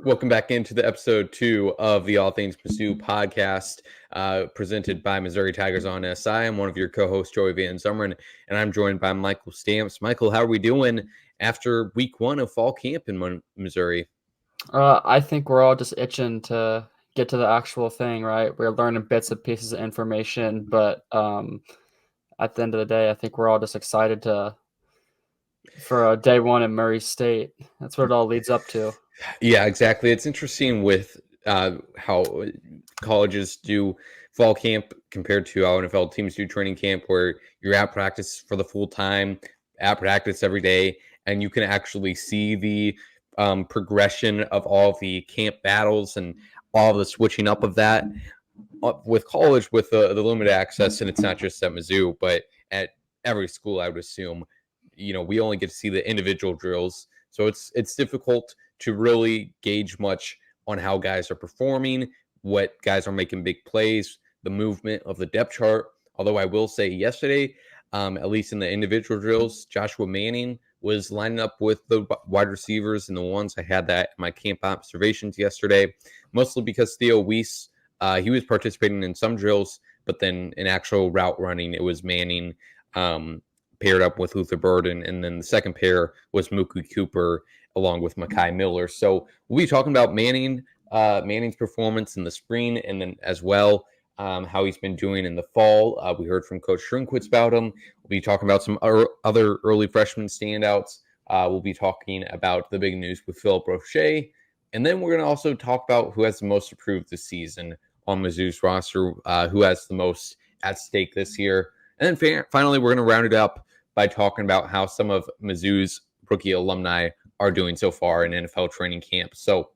Welcome back into the episode 2 of the All Things Mizzou podcast, presented by Missouri Tigers on SI. I'm one of your co-hosts, Joey Van Zummeren, and I'm joined by Michael Stamps. Michael, how are we doing after week 1 of fall camp in Missouri? I think we're all just itching to get to the actual thing, right? We're learning bits and pieces of information, but at the end of the day, I think we're all just excited for day one in Murray State. That's what it all leads up to. Yeah, exactly. It's interesting with how colleges do fall camp compared to how NFL teams do training camp, where you're at practice for the full time, at practice every day, and you can actually see the progression of all the camp battles and all the switching up of that. With college, with the limited access, and it's not just at Mizzou, but at every school, I would assume, we only get to see the individual drills, so it's difficult to really gauge much on how guys are performing, what guys are making big plays, the movement of the depth chart. Although I will say yesterday, at least in the individual drills, Joshua Manning was lining up with the wide receivers and the ones. I had that in my camp observations yesterday, mostly because Theo Weiss, he was participating in some drills, but then in actual route running, it was Manning paired up with Luther Burden, and then the second pair was Mookie Cooper along with Makai Miller. So we'll be talking about Manning's performance in the spring, and then as well how he's been doing in the fall. We heard from Coach Shrinkwitz about him. We'll be talking about some other early freshman standouts. We'll be talking about the big news with Phillip Roche, and then we're going to also talk about who has the most approved this season on Mizzou's roster, who has the most at stake this year. And then finally, we're going to round it up by talking about how some of Mizzou's rookie alumni are doing so far in NFL training camp. So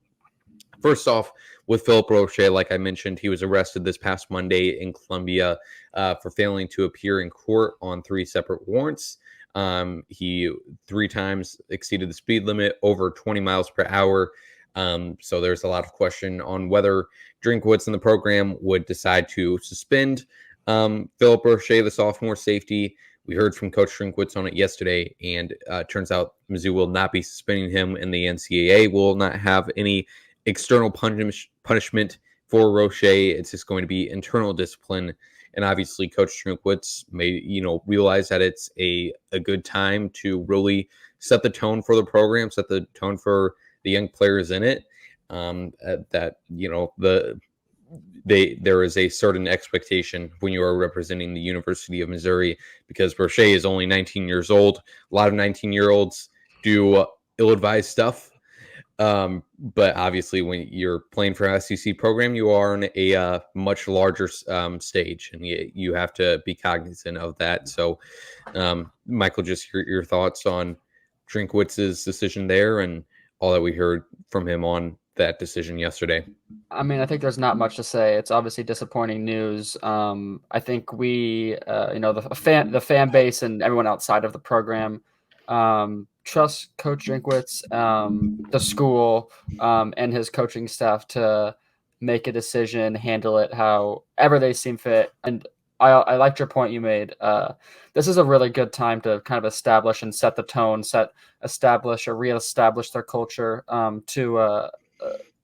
first off, with Phillip Roche, like I mentioned, he was arrested this past Monday in Columbia for failing to appear in court on 3 separate warrants. He 3 times exceeded the speed limit over 20 miles per hour. So there's a lot of question on whether Drinkwitz in the program would decide to suspend Phillip Roche, the sophomore safety. We heard from Coach Drinkwitz on it yesterday, and turns out Mizzou will not be suspending him, and the NCAA will not have any external punishment for Roche. It's just going to be internal discipline. And obviously, Coach Drinkwitz may, realize that it's a good time to really set the tone for the program, set the tone for the young players in it. There is a certain expectation when you are representing the University of Missouri, because Roche is only 19 years old. A lot of 19-year-olds do ill-advised stuff. But obviously, when you're playing for an SEC program, you are on a much larger stage, and you have to be cognizant of that. So, Michael, just your thoughts on Drinkwitz's decision there and all that we heard from him on that decision yesterday. I mean, I think there's not much to say. It's obviously disappointing news. I think we, the fan base and everyone outside of the program, trust Coach Drinkwitz, the school, and his coaching staff to make a decision, handle it however they seem fit. And I liked your point you made. This is a really good time to kind of establish and set the tone, reestablish their culture, to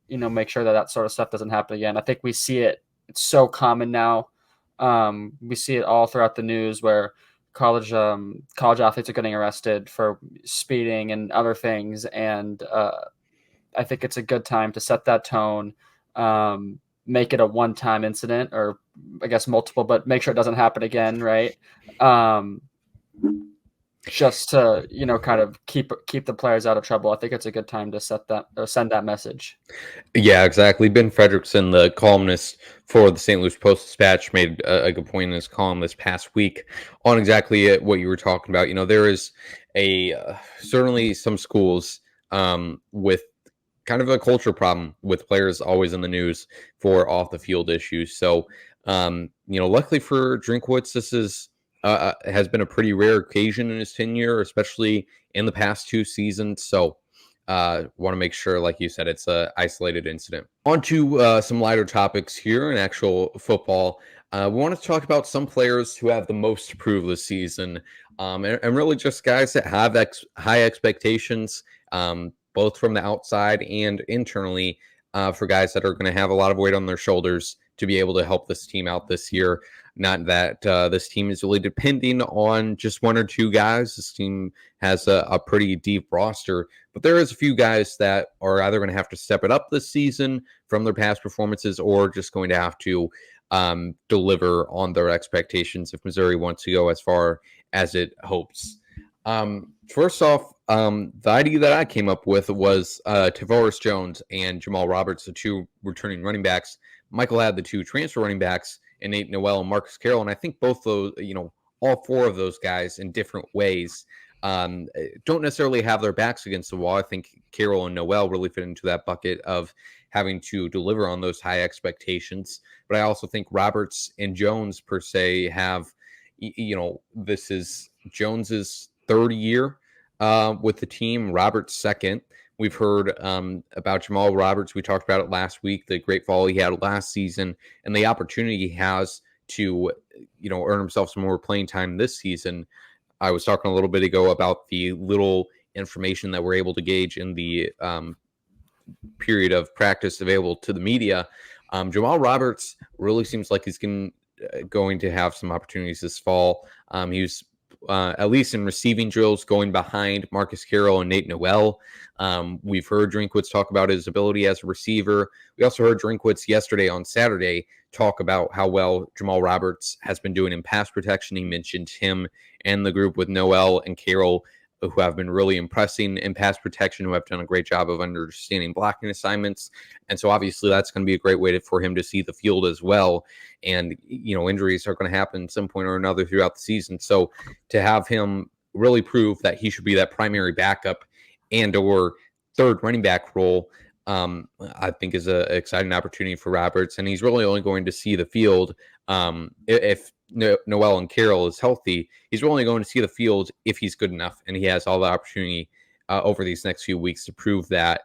make sure that sort of stuff doesn't happen again. I think we see it. It's so common now. We see it all throughout the news where college athletes are getting arrested for speeding and other things. And I think it's a good time to set that tone, make it a one-time incident, or I guess multiple, but make sure it doesn't happen again. Right. Just to, kind of keep the players out of trouble. I think it's a good time to send that message. Yeah, exactly. Ben Frederickson, the columnist for the St. Louis Post-Dispatch, made a good point in his column this past week on exactly what you were talking about. There is certainly some schools with kind of a culture problem with players always in the news for off the field issues. So, luckily for Drinkwitz, this has been a pretty rare occasion in his tenure, especially in the past 2 seasons. So want to make sure, like you said, it's an isolated incident. On to some lighter topics here in actual football. We want to talk about some players who have the most to prove this season, and really just guys that have high expectations. both from the outside and internally, for guys that are going to have a lot of weight on their shoulders to be able to help this team out this year. Not that this team is really depending on just one or two guys. This team has a pretty deep roster, but there is a few guys that are either going to have to step it up this season from their past performances or just going to have to deliver on their expectations if Missouri wants to go as far as it hopes. First off, the idea that I came up with was Tavares Jones and Jamal Roberts, the two returning running backs. Michael had the two transfer running backs, and Nate Noel and Marcus Carroll. And I think both those, all four of those guys in different ways don't necessarily have their backs against the wall. I think Carroll and Noel really fit into that bucket of having to deliver on those high expectations. But I also think Roberts and Jones per se have, this is Jones's third year with the team, Roberts' second. We've heard about Jamal Roberts. We talked about it last week, the great fall he had last season, and the opportunity he has to, earn himself some more playing time this season. I was talking a little bit ago about the little information that we're able to gauge in the period of practice available to the media. Jamal Roberts really seems like he's going to have some opportunities this fall. He was at least in receiving drills, going behind Marcus Carroll and Nate Noel. We've heard Drinkwitz talk about his ability as a receiver. We also heard Drinkwitz yesterday on Saturday talk about how well Jamal Roberts has been doing in pass protection. He mentioned him and the group with Noel and Carroll, who have been really impressing in pass protection, who have done a great job of understanding blocking assignments. And so obviously that's going to be a great way for him to see the field as well. And, injuries are going to happen at some point or another throughout the season. So to have him really prove that he should be that primary backup and or third running back role, I think is an exciting opportunity for Roberts. And he's really only going to see the field if Noel and Carroll is healthy. He's only going to see the field if he's good enough, and he has all the opportunity over these next few weeks to prove that.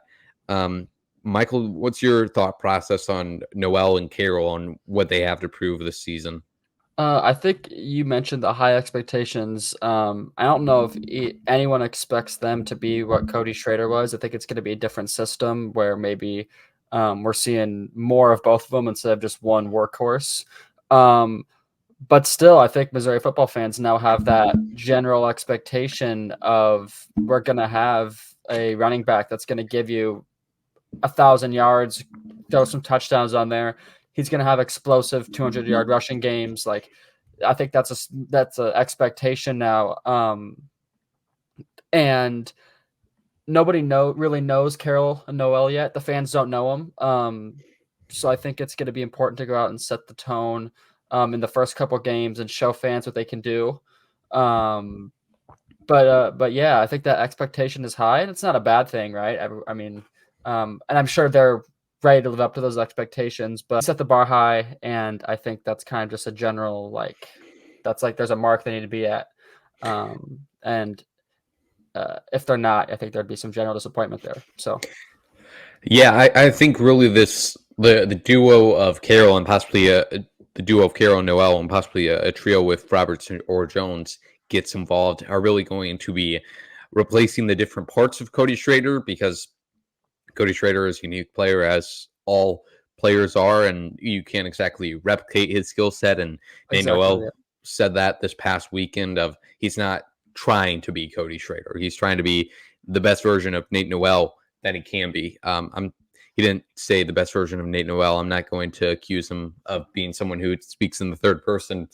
Michael, what's your thought process on Noel and Carroll and what they have to prove this season? I think you mentioned the high expectations. I don't know if anyone expects them to be what Cody Schrader was. I think it's going to be a different system where maybe we're seeing more of both of them instead of just one workhorse. But still, I think Missouri football fans now have that general expectation of we're going to have a running back that's going to give you 1,000 yards, throw some touchdowns on there. He's going to have explosive 200-yard rushing games. Like, I think that's an expectation now. And nobody really knows Carroll and Noel yet. The fans don't know him. So I think it's going to be important to go out and set the tone in the first couple games and show fans what they can do. But yeah, I think that expectation is high, and it's not a bad thing, right? And I'm sure they're ready to live up to those expectations, but set the bar high, and I think that's kind of just a general there's a mark they need to be at. And if they're not, I think there'd be some general disappointment there. So yeah, I think really the duo of Carroll and possibly the duo of Carroll and Noel and possibly a trio with Roberts or Jones gets involved are really going to be replacing the different parts of Cody Schrader, because Cody Schrader is a unique player, as all players are, and you can't exactly replicate his skill set. And Nate Noel said that this past weekend of he's not trying to be Cody Schrader. He's trying to be the best version of Nate Noel that he can be. He didn't say the best version of Nate Noel. I'm not going to accuse him of being someone who speaks in the third person.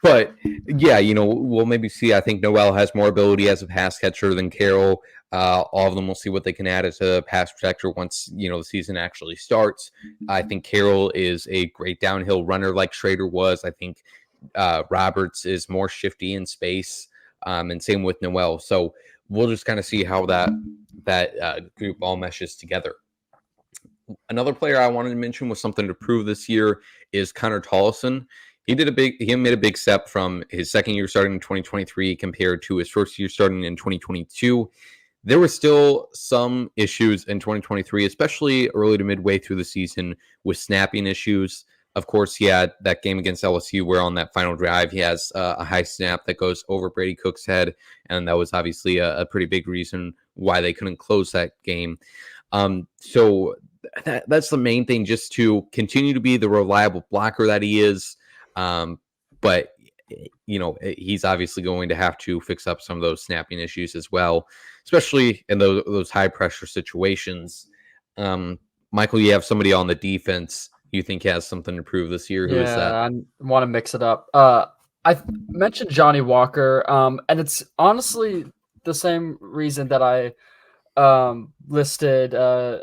But yeah, we'll maybe see. I think Noel has more ability as a pass catcher than Carroll. All of them will see what they can add as a pass protector once, the season actually starts. I think Carroll is a great downhill runner like Schrader was. I think Roberts is more shifty in space, and same with Noel. So we'll just kind of see how that group all meshes together. Another player I wanted to mention with something to prove this year is Connor Tollison. He made a big step from his second year starting in 2023 compared to his first year starting in 2022. There were still some issues in 2023, especially early to midway through the season, with snapping issues. Of course, he had that game against LSU where on that final drive, he has a high snap that goes over Brady Cook's head. And that was obviously a pretty big reason why they couldn't close that game. So that's the main thing, just to continue to be the reliable blocker that he is. But he's obviously going to have to fix up some of those snapping issues as well, especially in those high pressure situations. Michael, you have somebody on the defense you think has something to prove this year. Who is that? Yeah, I want to mix it up. I mentioned Johnny Walker, and it's honestly the same reason that I listed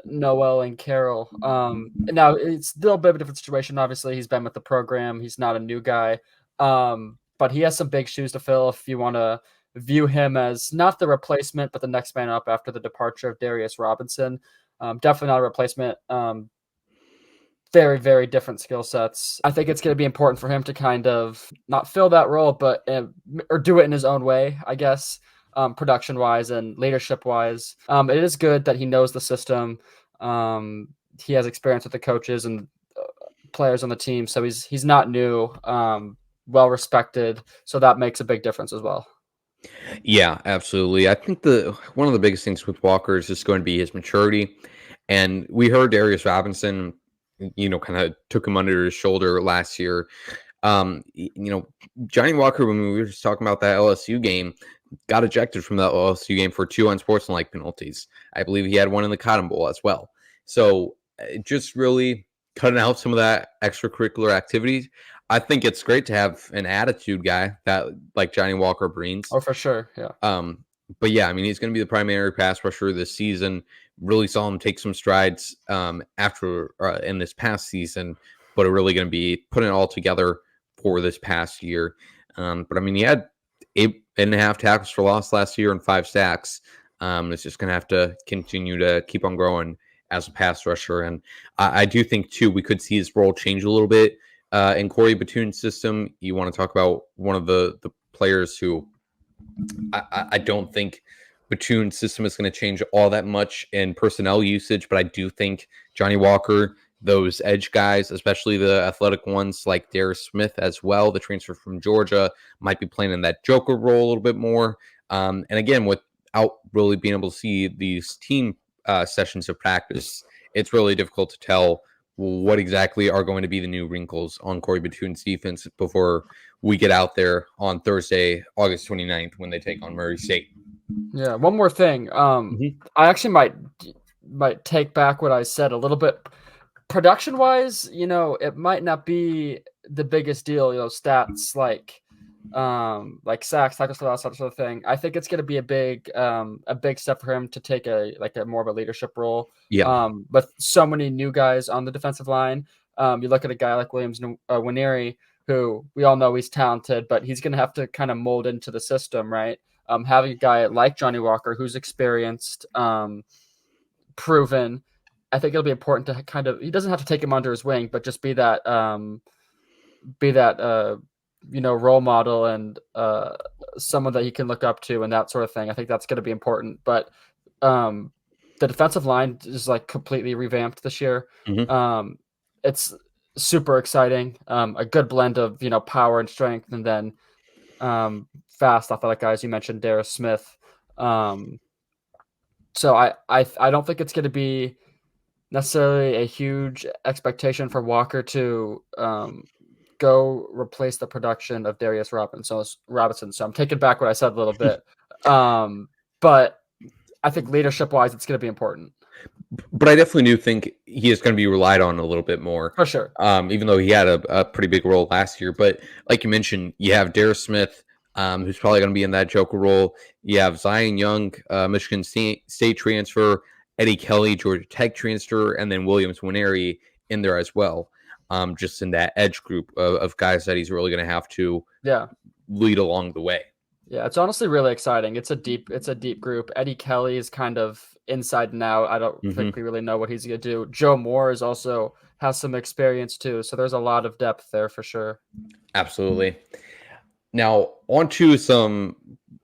Noel and Carroll. Now it's a little bit of a different situation. Obviously, he's been with the program. He's not a new guy, but he has some big shoes to fill. If you want to view him as not the replacement, but the next man up after the departure of Darius Robinson, definitely not a replacement. Very, very different skill sets. I think it's going to be important for him to kind of not fill that role, but or do it in his own way, I guess. Production wise and leadership wise, it is good that he knows the system. He has experience with the coaches and players on the team, so he's not new. Well respected, so that makes a big difference as well. Yeah, absolutely. I think one of the biggest things with Walker is just going to be his maturity, and we heard Darius Robinson, kind of took him under his shoulder last year. Johnny Walker, when we were just talking about that LSU game, got ejected from that LSU game for 2 unsportsmanlike penalties. I believe he had one in the Cotton Bowl as well. So just really cutting out some of that extracurricular activity. I think it's great to have an attitude guy that like Johnny Walker brings. Oh, for sure. Yeah. But yeah, I mean, he's going to be the primary pass rusher this season. Really saw him take some strides after in this past season, but are really going to be putting it all together for this past year. But I mean, he had 8.5 tackles for loss last year and 5 sacks. It's just going to have to continue to keep on growing as a pass rusher. And I do think, too, we could see his role change a little bit in Corey Batoon's system. You want to talk about one of the players who I don't think Batoon's system is going to change all that much in personnel usage, but I do think Johnny Walker, those edge guys, especially the athletic ones like Darius Smith as well, the transfer from Georgia, might be playing in that Joker role a little bit more. And again, without really being able to see these team sessions of practice, it's really difficult to tell what exactly are going to be the new wrinkles on Corey Batoon's defense before we get out there on Thursday, August 29th, when they take on Murray State. Yeah, one more thing. I actually might take back what I said a little bit. Production wise, it might not be the biggest deal, stats like sacks, tackles for loss, that sort of thing. I think it's going to be a big step for him to take a more of a leadership role. Yeah. With so many new guys on the defensive line, you look at a guy like Williams Nwaneri, who we all know he's talented, but he's going to have to kind of mold into the system, right? Having a guy like Johnny Walker, who's experienced, proven, I think it'll be important to kind of, he doesn't have to take him under his wing, but just be that role model and someone that he can look up to and that sort of thing. I think that's going to be important. But the defensive line is like completely revamped this year. Mm-hmm. It's super exciting. A good blend of power and strength, and then fast athletic guys. You mentioned Darius Smith. So I don't think it's going to be necessarily a huge expectation for Walker to go replace the production of Darius Robinson. So I'm taking back what I said a little bit. But I think leadership wise, it's going to be important. But I definitely do think he is going to be relied on a little bit more. For sure. Even though he had a pretty big role last year. But like you mentioned, you have Darius Smith, who's probably going to be in that Joker role. You have Zion Young, Michigan State transfer, Eddie Kelly, Georgia Tech transfer, and then Williams Nwaneri in there as well. Just in that edge group of guys that he's really going to have to lead along the way. Yeah, it's honestly really exciting. It's a deep group. Eddie Kelly is kind of inside and out. I don't think we really know what he's going to do. Joe Moore has some experience too. So there's a lot of depth there for sure. Absolutely. Now on to some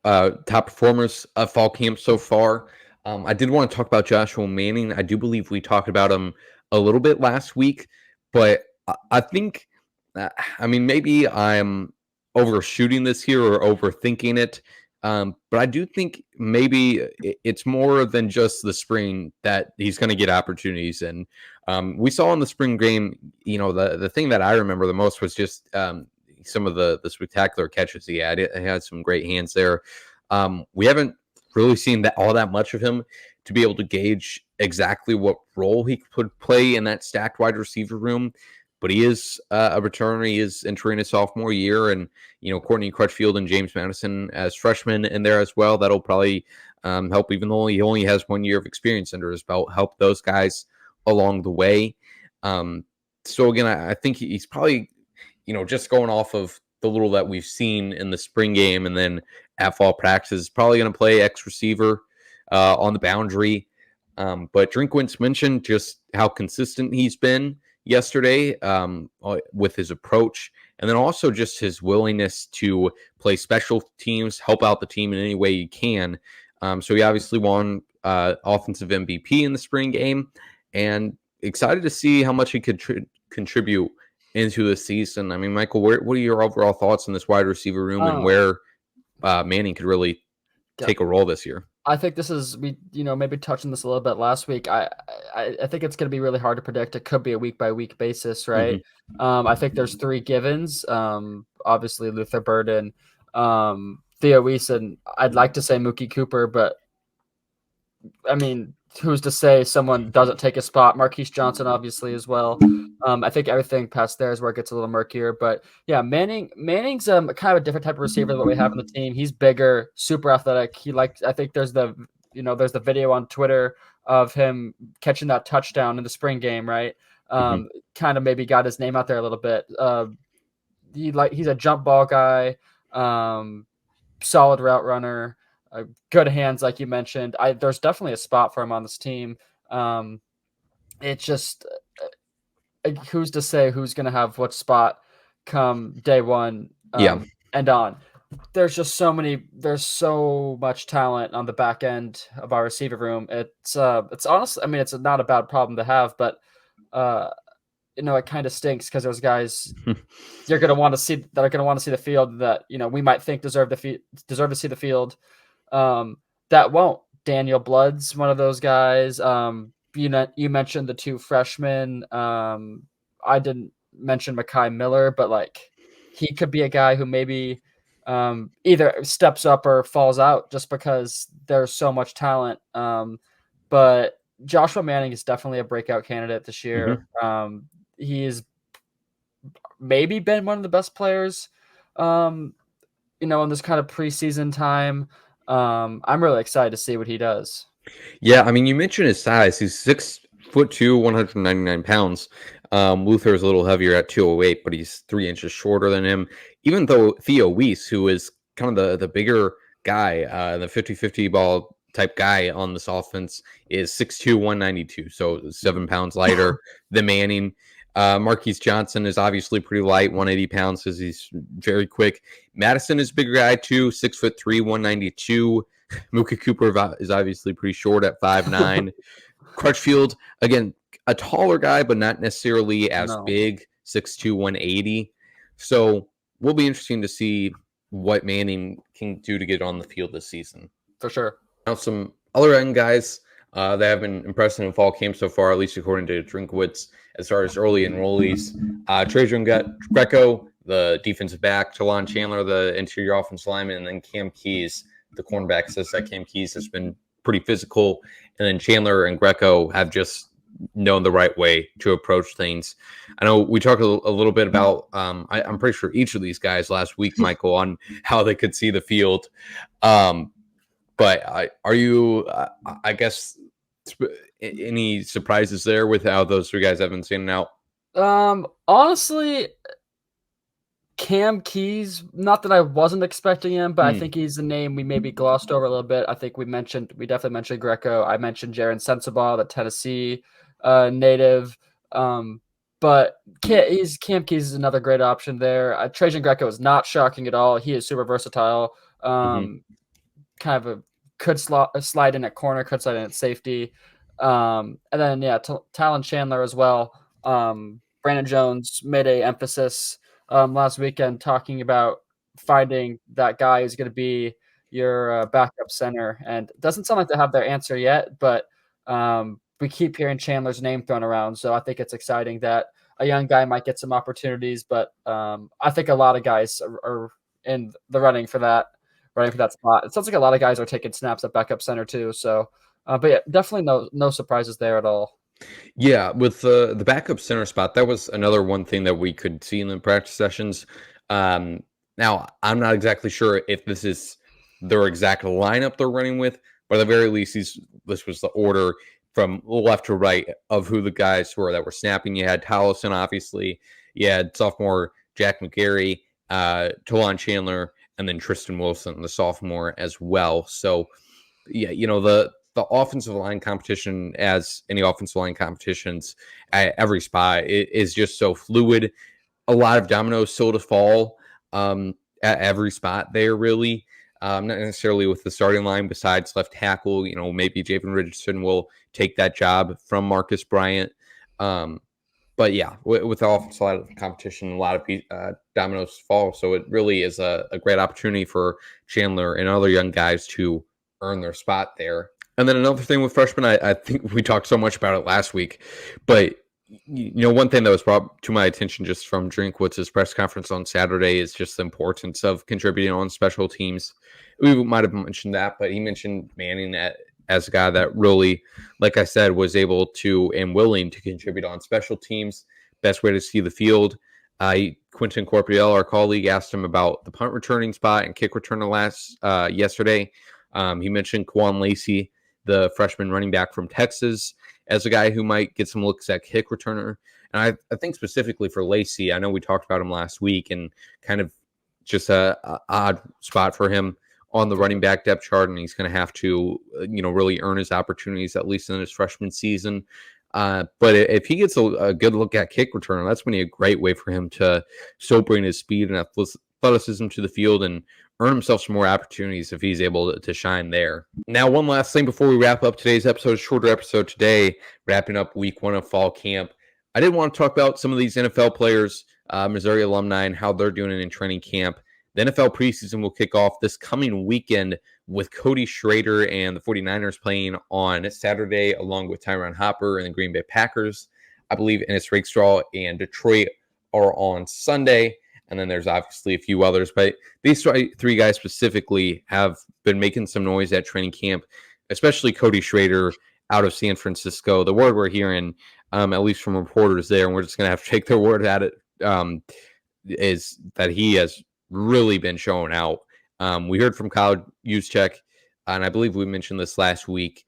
top performers of fall camp so far. I did want to talk about Joshua Manning. I do believe we talked about him a little bit last week, but I think, maybe I'm overshooting this here or overthinking it, But I do think maybe it's more than just the spring that he's going to get opportunities in. We saw in the spring game, the thing that I remember the most was just some of the spectacular catches he had. He had some great hands there. We haven't really seen all that much of him to be able to gauge exactly what role he could play in that stacked wide receiver room. But he is a returner. He is entering his sophomore year, and Courtney Crutchfield and James Madison as freshmen in there as well. That'll probably help, even though he only has 1 year of experience under his belt, help those guys along the way. So again, I think he's probably, just going off of the little that we've seen in the spring game and then at fall practice, probably going to play X receiver on the boundary. But Drinkwitz mentioned just how consistent he's been yesterday with his approach, and then also just his willingness to play special teams, help out the team in any way he can. So he obviously won offensive MVP in the spring game, and excited to see how much he could contribute into the season. I mean, Michael, what are your overall thoughts on this wide receiver room and where Manning could really take a role this year? I think this is maybe touching this a little bit last week. I think it's going to be really hard to predict. It could be a week by week basis, right? I think there's three givens. Obviously Luther Burden, Theo Weason. I'd like to say Mookie Cooper, but I mean, who's to say someone doesn't take a spot? Marquise Johnson, obviously, as well. I think everything past there is where it gets a little murkier. But yeah, Manning's kind of a different type of receiver than what we have on the team. He's bigger, super athletic. I think there's the video on Twitter of him catching that touchdown in the spring game, right? Kind of maybe got his name out there a little bit. He's a jump ball guy, solid route runner. Good hands, like you mentioned. There's definitely a spot for him on this team. It's just who's to say who's going to have what spot come day one and on. There's just there's so much talent on the back end of our receiver room. It's honestly, I mean, it's not a bad problem to have, but it kind of stinks because there's guys you're going to want to see that are going to want to see the field that we might think deserve to see the field. That won't. Daniel Blood's one of those guys. You mentioned the two freshmen. I didn't mention Mekhi Miller, but he could be a guy who maybe either steps up or falls out just because there's so much talent. But Joshua Manning is definitely a breakout candidate this year. He's maybe been one of the best players, in this kind of preseason time. I'm really excited to see what he does. Yeah, I mean, you mentioned his size. He's 6'2", 199 pounds. Luther is a little heavier at 208, but he's 3 inches shorter than him. Even though Theo Weiss, who is kind of the bigger guy, the 50-50 ball type guy on this offense, is 6'2", 192, so 7 pounds lighter than Manning. Marquise Johnson is obviously pretty light, 180 pounds, because he's very quick. Madison is a bigger guy too, 6'3", 192. Mookie Cooper is obviously pretty short at 5'9". Crutchfield, again, a taller guy, but not necessarily as big, 6'2", 180. So will be interesting to see what Manning can do to get on the field this season. For sure. Now, some other end guys that have been impressive in fall camp so far, at least according to Drinkwitz, as far as early enrollees. Trajan Greco, the defensive back, Talon Chandler, the interior offensive lineman, and then Cam Keys, the cornerback. Says that Cam Keys has been pretty physical, and then Chandler and Greco have just known the right way to approach things. I know we talked a little bit about, I'm pretty sure each of these guys last week, Michael, on how they could see the field. But are you, I guess, any surprises there with how those three guys have been standing out? Honestly, Cam Keys, not that I wasn't expecting him, but I think he's a name we maybe glossed over a little bit. I think we definitely mentioned Greco. I mentioned Jaron Sensabaugh, the Tennessee native. But Cam Keys is another great option there. Trajan Greco is not shocking at all. He is super versatile. Kind of could slide in at corner, could slide in at safety. And then, Talon Chandler as well. Brandon Jones made a emphasis last weekend talking about finding that guy who's going to be your backup center, and it doesn't sound like they have their answer yet, but we keep hearing Chandler's name thrown around, so I think it's exciting that a young guy might get some opportunities, but I think a lot of guys are in the running for that spot. It sounds like a lot of guys are taking snaps at backup center too, so but yeah, definitely no surprises there at all. Yeah, with the backup center spot, that was another one thing that we could see in the practice sessions. Now, I'm not exactly sure if this is their exact lineup they're running with, but at the very least, this was the order from left to right of who the guys were that were snapping. You had Tolleson, obviously. You had sophomore Jack McGarry, Talon Chandler, and then Tristan Wilson, the sophomore, as well. So, yeah, the offensive line competition, as any offensive line competitions at every spot, it is just so fluid. A lot of dominoes still to fall at every spot there, really. Not necessarily with the starting line besides left tackle. Maybe Javen Richardson will take that job from Marcus Bryant. But yeah, with the offensive line competition, a lot of dominoes fall. So it really is a great opportunity for Chandler and other young guys to earn their spot there. And then another thing with freshmen, I think we talked so much about it last week, but one thing that was brought to my attention just from Drinkwitz's press conference on Saturday is just the importance of contributing on special teams. We might have mentioned that, but he mentioned Manning as a guy that really, like I said, was able to and willing to contribute on special teams. Best way to see the field. Quentin Corpiel, our colleague, asked him about the punt returning spot and kick returner yesterday. He mentioned Quan Lacey, the freshman running back from Texas, as a guy who might get some looks at kick returner. And I think specifically for Lacey, I know we talked about him last week and kind of just a odd spot for him on the running back depth chart, and he's going to have to, really earn his opportunities, at least in his freshman season. But if he gets a good look at kick returner, that's going to be a great way for him to still bring his speed and athleticism to the field and earn himself some more opportunities if he's able to shine there. Now, one last thing before we wrap up today's episode, shorter episode today, wrapping up week 1 of fall camp. I did want to talk about some of these NFL players, Missouri alumni, and how they're doing it in training camp. The NFL preseason will kick off this coming weekend with Cody Schrader and the 49ers playing on Saturday, along with Tyron Hopper and the Green Bay Packers. I believe Ennis Rakestraw and Detroit are on Sunday. And then there's obviously a few others. But these three guys specifically have been making some noise at training camp, especially Cody Schrader out of San Francisco. The word we're hearing, at least from reporters there, and we're just going to have to take their word at it, is that he has really been showing out. We heard from Kyle Juszczyk, and I believe we mentioned this last week,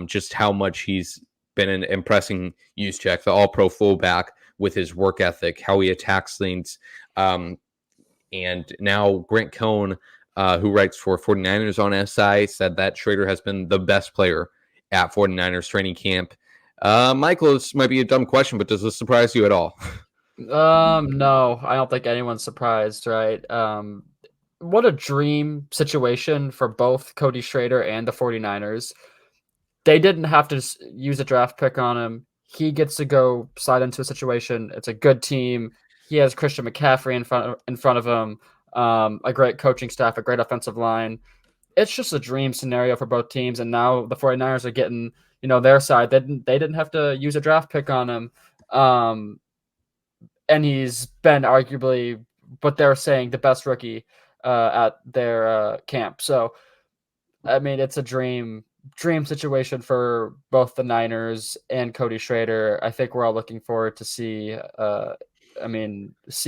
just how much he's been impressing Juszczyk, the all-pro fullback, with his work ethic, how he attacks things. And now Grant Cohn, who writes for 49ers on SI, said that Schrader has been the best player at 49ers training camp. Michael, this might be a dumb question, but does this surprise you at all? No, I don't think anyone's surprised, right? What a dream situation for both Cody Schrader and the 49ers. They didn't have to use a draft pick on him. He gets to go slide into a situation. It's a good team. He has Christian McCaffrey in front of him, a great coaching staff, a great offensive line. It's just a dream scenario for both teams. And now the 49ers are getting, their side. They didn't have to use a draft pick on him. And he's been arguably, what they're saying, the best rookie at their camp. So, I mean, it's a dream situation for both the Niners and Cody Schrader. I think we're all looking forward to see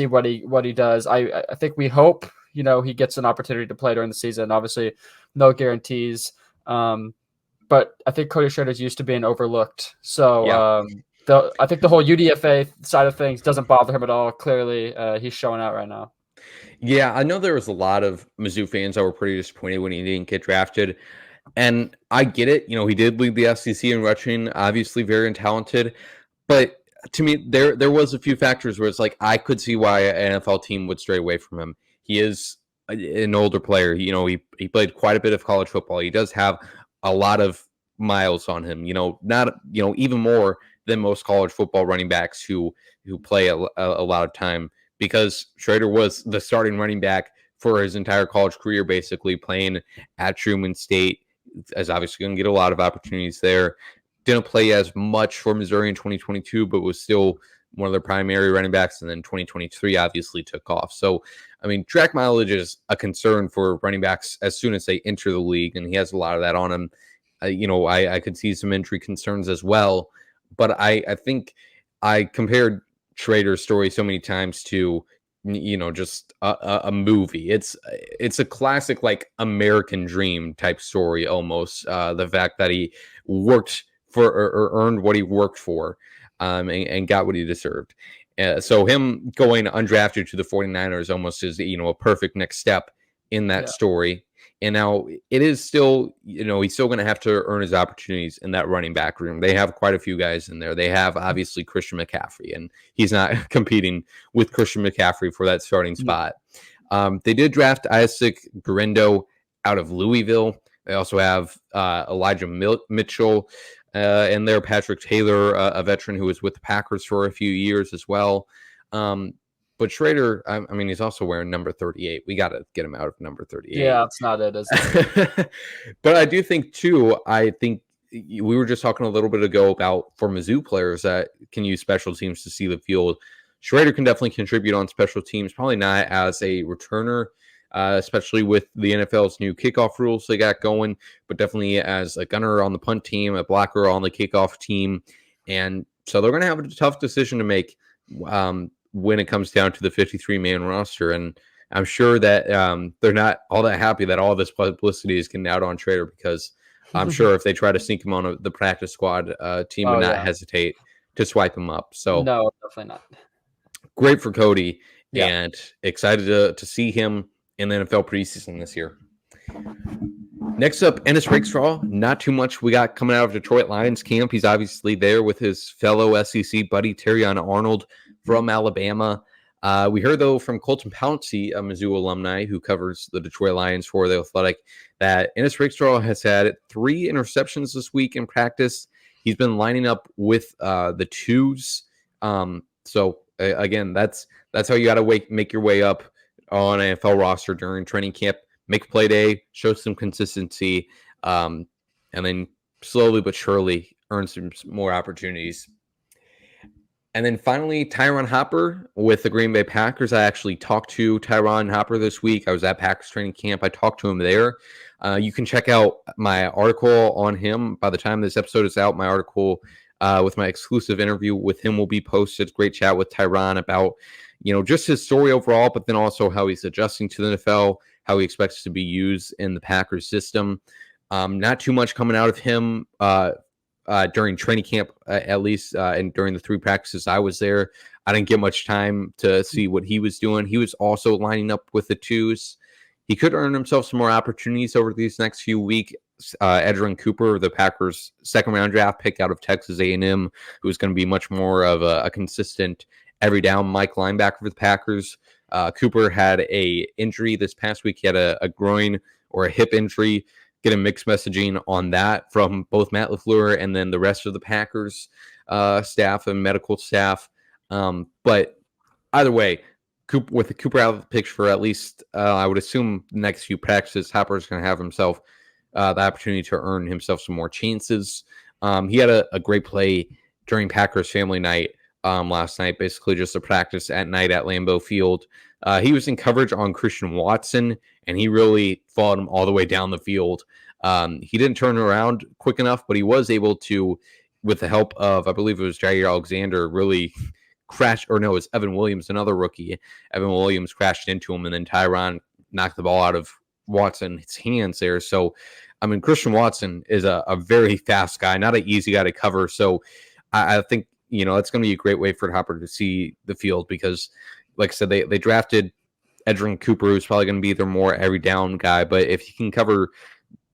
what he does. I think we hope, he gets an opportunity to play during the season. Obviously, no guarantees. But I think Cody Schrader's used to being overlooked. So Yeah. I think the whole UDFA side of things doesn't bother him at all. Clearly, he's showing out right now. Yeah, I know there was a lot of Mizzou fans that were pretty disappointed when he didn't get drafted. And I get it. He did lead the SEC in rushing, obviously very talented. But to me, there was a few factors where it's like I could see why an NFL team would stray away from him. He is an older player. He played quite a bit of college football. He does have a lot of miles on him. Not even more than most college football running backs who play a lot of time, because Schrader was the starting running back for his entire college career, basically playing at Truman State. Is obviously going to get a lot of opportunities there. Didn't play as much for Missouri in 2022, but was still one of their primary running backs. And then 2023 obviously took off. So, I mean, track mileage is a concern for running backs as soon as they enter the league, and he has a lot of that on him. I could see some injury concerns as well, but I think I compared Schrader's story so many times to just a movie. It's a classic like American dream type story almost. The fact that he worked for or earned what he worked for, and got what he deserved. So him going undrafted to the 49ers almost is a perfect next step in that story. And now it is still, he's still going to have to earn his opportunities in that running back room. They have quite a few guys in there. They have obviously Christian McCaffrey, and he's not competing with Christian McCaffrey for that starting spot. They did draft Isaac Guerendo out of Louisville. They also have Elijah Mitchell and there, Patrick Taylor, a veteran who was with the Packers for a few years as well. But Schrader, I mean, he's also wearing number 38. We got to get him out of number 38. Yeah, that's not it, is it? But I do think, too, we were just talking a little bit ago about for Mizzou players that can use special teams to see the field. Schrader can definitely contribute on special teams, probably not as a returner, especially with the NFL's new kickoff rules they got going, but definitely as a gunner on the punt team, a blocker on the kickoff team. And so they're going to have a tough decision to make when it comes down to the 53-man roster. And I'm sure that they're not all that happy that all this publicity is getting out on Schrader, because I'm sure if they try to sneak him on the practice squad, team would not hesitate to swipe him up. So no, definitely not. Great for Cody, and excited to see him in the NFL preseason this year. Next up, Ennis Rakestraw. Not too much we got coming out of Detroit Lions camp. He's obviously there with his fellow SEC buddy, Terrion Arnold from Alabama. We heard, though, from Colton Pouncey, a Mizzou alumni who covers the Detroit Lions for The Athletic, that Ennis Rakestraw has had 3 interceptions this week in practice. He's been lining up with the twos. Again, that's how you got to make your way up on an NFL roster during training camp. Make play day, show some consistency, and then slowly but surely earn some more opportunities. And then finally, Tyron Hopper with the Green Bay Packers. I actually talked to Tyron Hopper this week. I was at Packers training camp. I talked to him there. You can check out my article on him. By the time this episode is out, my article with my exclusive interview with him will be posted. Great chat with Tyron about, just his story overall, but then also how he's adjusting to the NFL, how he expects to be used in the Packers system. Not too much coming out of him during training camp, at least, and during the 3 practices I was there. I didn't get much time to see what he was doing. He was also lining up with the twos. He could earn himself some more opportunities over these next few weeks. Edgerrin Cooper, the Packers' second-round draft pick out of Texas A&M, who's going to be much more of a consistent every-down Mike linebacker for the Packers. Cooper had a injury this past week. He had a groin or a hip injury. Getting mixed messaging on that from both Matt LaFleur and then the rest of the Packers staff and medical staff. But either way, with the Cooper out of the picture for at least, I would assume, the next few practices, Hopper's going to have himself the opportunity to earn himself some more chances. He had a great play during Packers family night last night, basically just a practice at night at Lambeau Field. He was in coverage on Christian Watson, and he really followed him all the way down the field. He didn't turn around quick enough, but he was able to, with the help of, I believe it was Jair Alexander, really it was Evan Williams, another rookie. Evan Williams crashed into him, and then Tyron knocked the ball out of Watson's hands there. So, I mean, Christian Watson is a very fast guy, not an easy guy to cover. So I think, that's going to be a great way for Hopper to see the field, because, like I said, they drafted Edgerrin Cooper, who's probably going to be their more every down guy. But if he can cover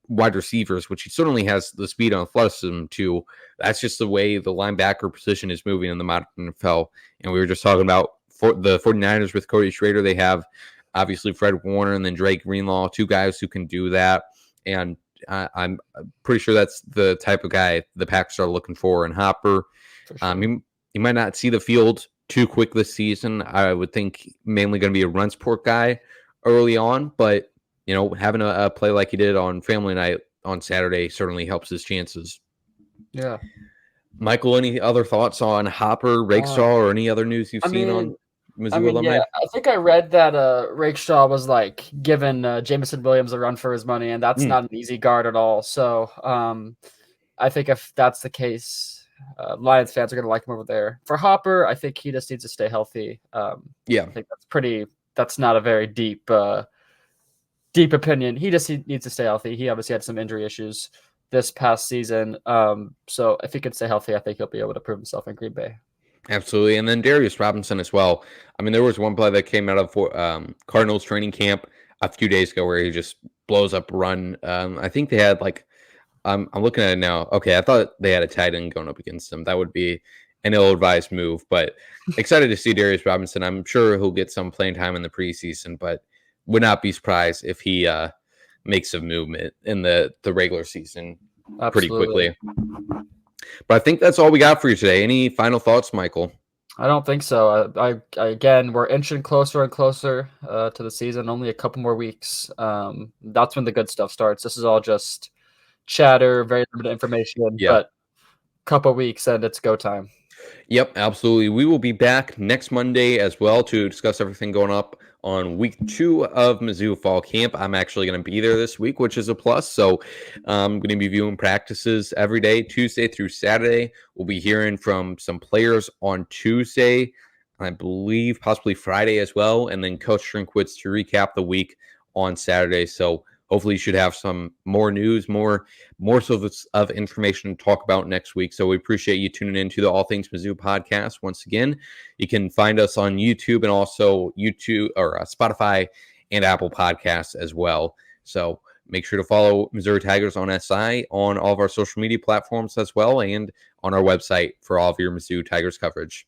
wide receivers, which he certainly has the speed and athleticism to, that's just the way the linebacker position is moving in the modern NFL. And we were just talking about the 49ers with Cody Schrader. They have obviously Fred Warner and then Drake Greenlaw, 2 guys who can do that. And I'm pretty sure that's the type of guy the Packers are looking for in Hopper. Sure. He might not see the field too quick this season. I would think mainly going to be a run support guy early on, but having a play like he did on Family Night on Saturday certainly helps his chances. Yeah. Michael, any other thoughts on Hopper, Rakestraw, or any other news you've seen on Mizzou alumni? Yeah, I think I read that Rakestraw was like giving Jamison Williams a run for his money, and that's not an easy guard at all. So I think if that's the case, Lions fans are going to like him over there. For Hopper, I think he just needs to stay healthy. I think that's not a very deep opinion. He needs to stay healthy. He obviously had some injury issues this past season. So if he can stay healthy, I think he'll be able to prove himself in Green Bay. Absolutely. And then Darius Robinson as well. I mean, there was one play that came out of Cardinals training camp a few days ago where he just blows up a run. I think they had I'm looking at it now. Okay, I thought they had a tight end going up against him. That would be an ill-advised move, but excited to see Darius Robinson. I'm sure he'll get some playing time in the preseason, but would not be surprised if he makes a movement in the regular season pretty quickly. But I think that's all we got for you today. Any final thoughts, Michael? I don't think so. I again, we're inching closer and closer to the season. Only a couple more weeks. That's when the good stuff starts. This is all just chatter, very limited information, but a couple weeks and it's go time. Yep, absolutely. We will be back next Monday as well to discuss everything going up on week 2 of Mizzou fall camp. I'm actually going to be there this week, which is a plus. So I'm going to be viewing practices every day, Tuesday through Saturday. We'll be hearing from some players on Tuesday, I believe possibly Friday as well, and then Coach Drinkwitz to recap the week on Saturday. So hopefully you should have some more news, more of information to talk about next week. So we appreciate you tuning in to the All Things Mizzou podcast. Once again, you can find us on YouTube and also YouTube or Spotify and Apple Podcasts as well. So make sure to follow Missouri Tigers on SI on all of our social media platforms as well and on our website for all of your Mizzou Tigers coverage.